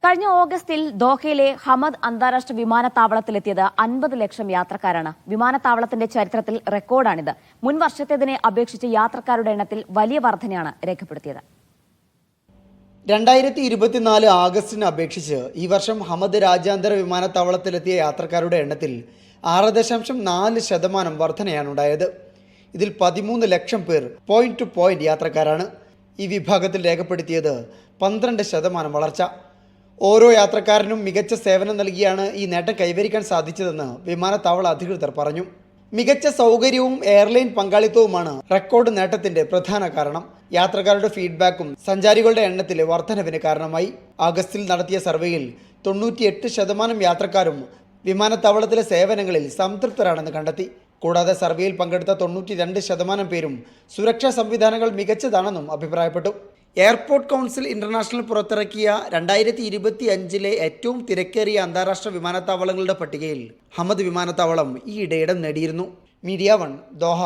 കഴിഞ്ഞ ഓഗസ്റ്റിൽ ദോഹയിലെ ഹമദ് അന്താരാഷ്ട്ര വിമാനത്താവളത്തിലെത്തിയത് 50 ലക്ഷം യാത്രക്കാരാണ്. വിമാനത്താവളത്തിന്റെ ചരിത്രത്തിൽ റെക്കോർഡാണിത്. മുൻ വർഷത്തേതിനെ അപേക്ഷിച്ച് യാത്രക്കാരുടെ എണ്ണത്തിൽ വലിയ വർധനയാണ് രേഖപ്പെടുത്തിയത്. 2024 ആഗസ്റ്റിന് അപേക്ഷിച്ച് ഈ വർഷം ഹമദ് രാജ്യാന്തര വിമാനത്താവളത്തിലെത്തിയ യാത്രക്കാരുടെ എണ്ണത്തിൽ 6.4% വർധനയാണുണ്ടായത്. ഇതിൽ 13 ലക്ഷം പേർ പോയിന്റ് ടു പോയിന്റ് യാത്രക്കാരാണ്. ഈ വിഭാഗത്തിൽ രേഖപ്പെടുത്തിയത് 12% വളർച്ച. ഓരോ യാത്രക്കാരനും മികച്ച സേവനം നൽകിയാണ് ഈ നേട്ടം കൈവരിക്കാൻ സാധിച്ചതെന്ന് വിമാനത്താവള അധികൃതർ പറഞ്ഞു. മികച്ച സൗകര്യവും എയർലൈൻ പങ്കാളിത്തവുമാണ് റെക്കോർഡ് നേട്ടത്തിന്റെ പ്രധാന കാരണം. യാത്രക്കാരുടെ ഫീഡ്ബാക്കും സഞ്ചാരികളുടെ എണ്ണത്തിലെ വർധനവിന് കാരണമായി. ആഗസ്റ്റിൽ നടത്തിയ സർവേയിൽ 98% യാത്രക്കാരും വിമാനത്താവളത്തിലെ സേവനങ്ങളിൽ സംതൃപ്തരാണെന്ന് കണ്ടെത്തി. കൂടാതെ സർവേയിൽ പങ്കെടുത്ത 92% പേരും സുരക്ഷാ സംവിധാനങ്ങൾ മികച്ചതാണെന്നും അഭിപ്രായപ്പെട്ടു. എയർപോർട്ട് കൗൺസിൽ ഇന്റർനാഷണൽ പുറത്തിറക്കിയ 2025 ഏറ്റവും തിരക്കേറിയ അന്താരാഷ്ട്ര വിമാനത്താവളങ്ങളുടെ പട്ടികയിൽ ഹമദ് വിമാനത്താവളം ഈയിടെ ഇടം നേടിയിരുന്നു. Media 1 Doha.